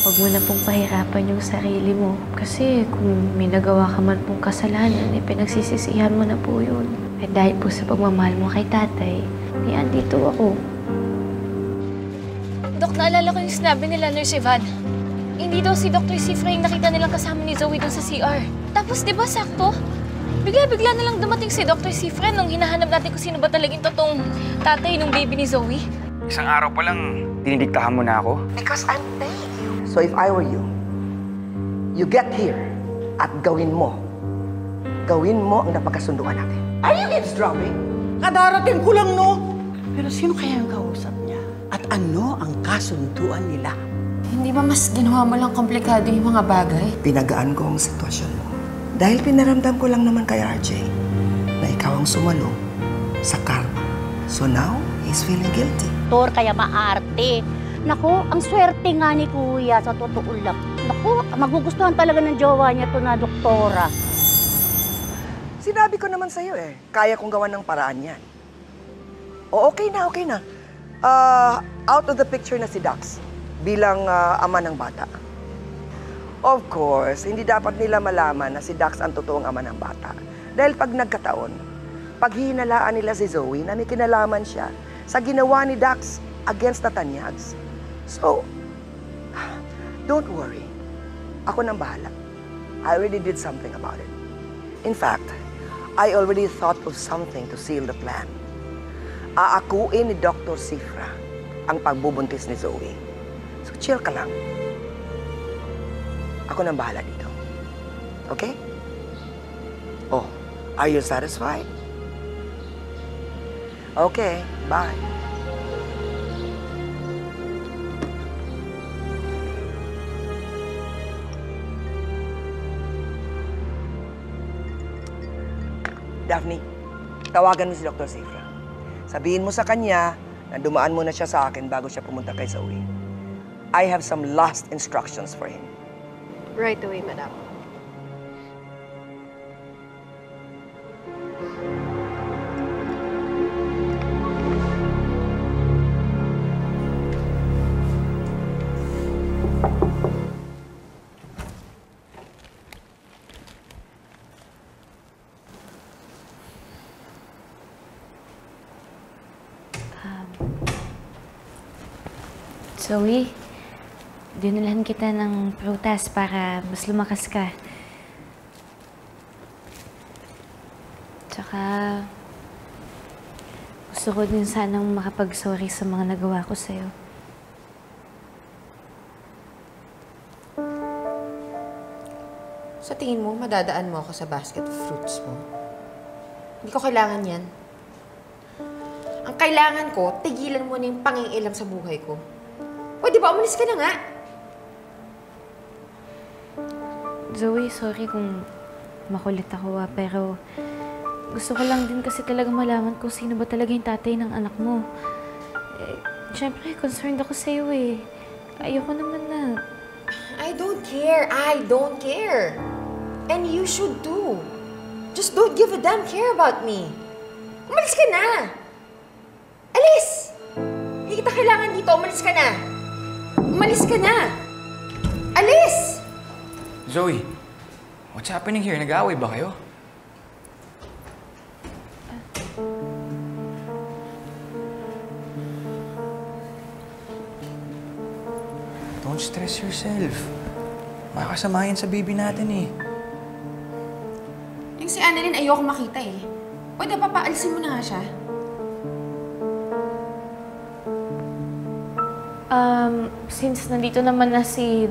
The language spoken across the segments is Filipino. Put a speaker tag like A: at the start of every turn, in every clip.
A: Huwag mo na pong pahirapan yung sarili mo. Kasi kung may nagawa ka man pong kasalanan, pinagsisisihan mo na po yun. At dahil po sa pagmamahal mo kay tatay, andito ako.
B: Dok, naalala ko yung sinabi nila, Nurse Ivan. Hindi daw si Dr. Sifra yung nakita nilang kasama ni Zoe doon sa CR. Tapos, di ba, sakto? Bigla-bigla na lang dumating si Dr. Sifra nung hinahanap natin kung sino ba talagang totoong tatay ng baby ni Zoe.
C: Isang araw pa lang, dinidiktahan mo na ako.
D: Because I'm paying you. So if I were you, you get here at gawin mo ang napagkasunduan natin. Are you eavesdropping?
E: Kadarating ko lang, no? Pero sino kaya ang kausap niya? At ano ang kasunduan nila?
F: Hindi ba mas ginawa mo lang komplikado yung mga bagay?
D: Pinagaan ko ang sitwasyon mo. Dahil pinaramdam ko lang naman kay RJ na ikaw ang sumalo sa karma. So now, he's feeling guilty.
G: Kaya maarte. Naku, ang swerte nga ni Kuya sa totoo lang. Naku, magugustuhan talaga ng jowa niya to na doktora.
D: Sinabi ko naman sa'yo kaya kong gawan ng paraan yan. O okay na. Out of the picture na si Dax bilang ama ng bata. Of course, hindi dapat nila malaman na si Dax ang totoong ama ng bata. Dahil pag nagkataon, pag hihinalaan nila si Zoe na may kinalaman siya sa ginawa ni Dax against the Tanyags. So, don't worry. Ako nang bahala. I already did something about it. In fact, I already thought of something to seal the plan. Aakuin ni Dr. Sifra ang pagbubuntis ni Zoe. So, chill ka lang. Ako nang bahala dito. Okay? Oh, are you satisfied? Okay, bye. Daphne, tawagan mo si Dr. Sifra. Sabihin mo sa kanya na dumaan muna siya sa akin bago siya pumunta kay Zoe. I have some last instructions for him.
B: Right away, madam.
A: Zoe, dinulahan kita ng prutas para mas lumakas ka. Tsaka, gusto ko din sanang makapag-sorry sa mga nagawa ko sa'yo.
F: Sa tingin mo, madadaan mo ako sa basket of fruits mo? Hindi ko kailangan yan. Ang kailangan ko, tigilan mo na yung pangingilam sa buhay ko. Pwede ba? Umalis ka na nga!
A: Zoe, sorry kung makulit ako pero gusto ko lang din kasi talaga malaman kung sino ba talaga yung tatay ng anak mo. Siyempre, concerned ako sa'yo Ayoko naman na...
F: I don't care. I don't care. And you should too. Just don't give a damn care about me. Umalis ka na! Alis! Hindi kita kailangan dito. Umalis ka na! Umalis ka na! Alis!
C: Zoe, what's happening here? Nag-aaway ba kayo? Don't stress yourself. Makakasama yan sa baby natin
F: Yung si Annalyn, ayoko makita Pwede pa paalisin mo na nga siya?
A: Since nandito naman na si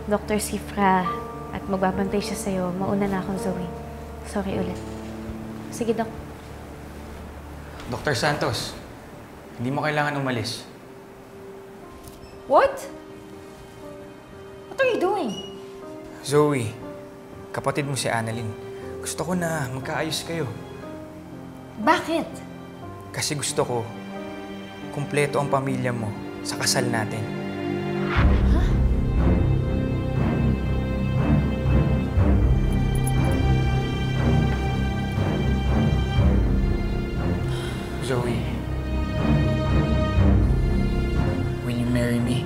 A: Dr. Sifra at magbabantay siya sa'yo, mauna na akong Zoe. Sorry ulit. Sige, Doc.
C: Dr. Santos, hindi mo kailangan umalis.
F: What? What are you doing?
C: Zoe, kapatid mo si Annalyn. Gusto ko na magkaayos kayo.
F: Bakit?
C: Kasi gusto ko, kumpleto ang pamilya mo sa kasal natin.
F: Huh?
C: Zoe, will you marry me?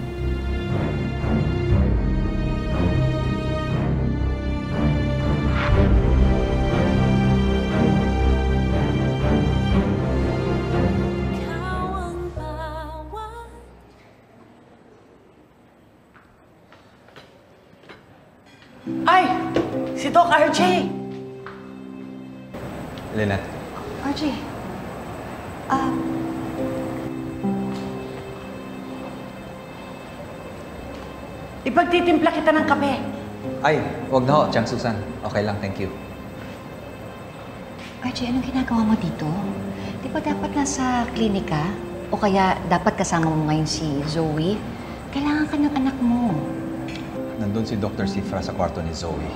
E: Ay! Si Doc RJ!
H: Lynette.
F: RJ,
E: Ipagtitimpla kita ng kape.
H: Ay, wag na ho, Chang Susan. Okay lang, thank you.
I: RJ, anong ginagawa mo dito? Di ba dapat nasa klinika? O kaya dapat kasama mo ngayon si Zoe? Kailangan ka ng anak mo.
H: Nandun si Dr. Cifra sa kwarto ni Zoe.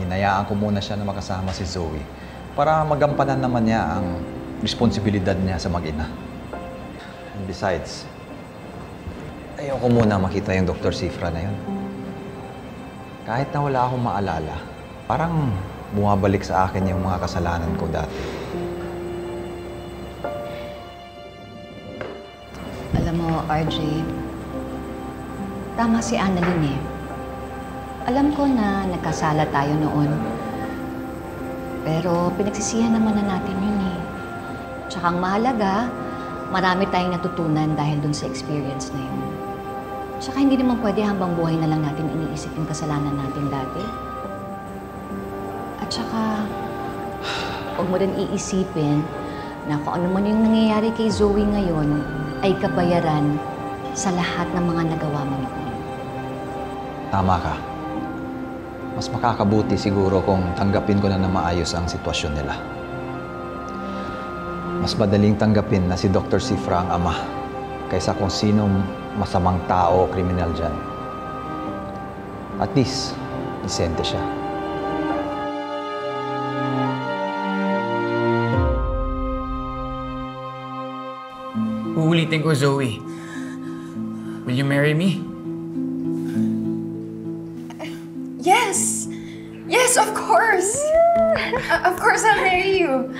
H: Hinayaan ko muna siya na makasama si Zoe para magampanan naman niya ang responsibilidad niya sa mag-ina. And besides, ayoko muna makita yung Dr. Cifra na yun. Kahit na wala akong maalala, parang bumabalik sa akin yung mga kasalanan ko dati.
I: Alam mo, RJ, tama si Annalyn eh. Alam ko na nagkasala tayo noon. Pero pinagsisihan naman na natin yun eh. Tsaka ang mahalaga, marami tayong natutunan dahil dun sa experience na yun. Tsaka hindi naman pwede habang buhay na lang natin iniisip yung kasalanan natin dati. At tsaka, huwag mo rin iisipin na kung ano man yung nangyayari kay Zoe ngayon ay kabayaran sa lahat ng mga nagawa mo noon.
H: Tama ka. Mas makakabuti siguro kung tanggapin ko na maayos ang sitwasyon nila. Mas madaling tanggapin na si Dr. Cifra ang ama kaysa kung sinong masamang tao o kriminal dyan. At least, isente siya.
C: Uulitin ko, Zoe. Will you marry me?
F: yes! Yes, of course! Of course I'll marry you.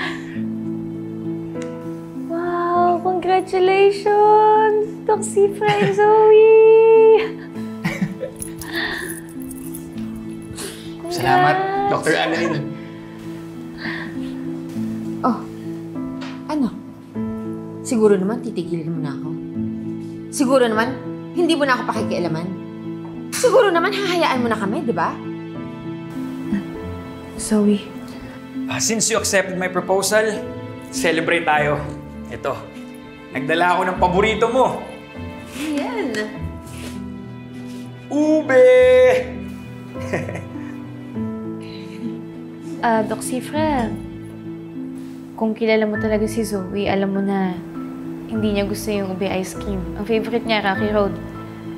A: Wow! Congratulations! Doc Cifra and Zoe!
C: Salamat, Dr. Annalyn.
F: Oh, ano? Siguro naman titigilin mo na ako. Siguro naman, hindi mo na ako pakikialaman. Siguro naman hahayaan mo na kami, di ba?
A: Zoe.
C: Since you accepted my proposal, celebrate tayo. Ito, nagdala ako ng paborito mo.
F: Yan.
C: Ube!
A: Doc Cifra, kung kilala mo talaga si Zoe, alam mo na hindi niya gusto yung ube ice cream. Ang favorite niya, Rocky Road.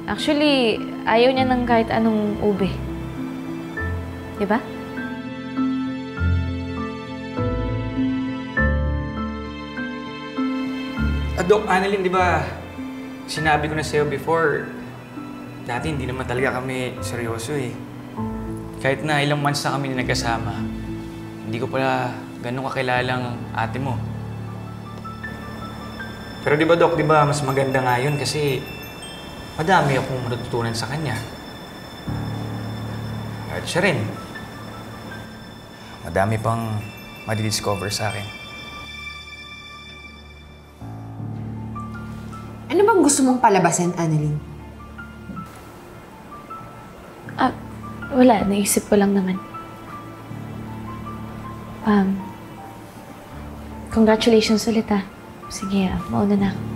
A: Actually, ayaw niya ng kahit anong ube. Diba?
C: Doc Annalyn, di ba, sinabi ko na sa'yo before, dati hindi naman talaga kami seryoso eh. Kahit na ilang months na kami na nagkasama, hindi ko pala ganun kakilalang ate mo. Pero di ba, Doc, di ba, mas maganda nga yun kasi madami akong matututunan sa kanya. At siya rin. Madami pang madidiscover sa akin.
F: Ano bang gusto mong palabasin, Annalyn?
A: Wala. Naisip ko lang naman. Congratulations ulit ah. Sige, mauna na ako.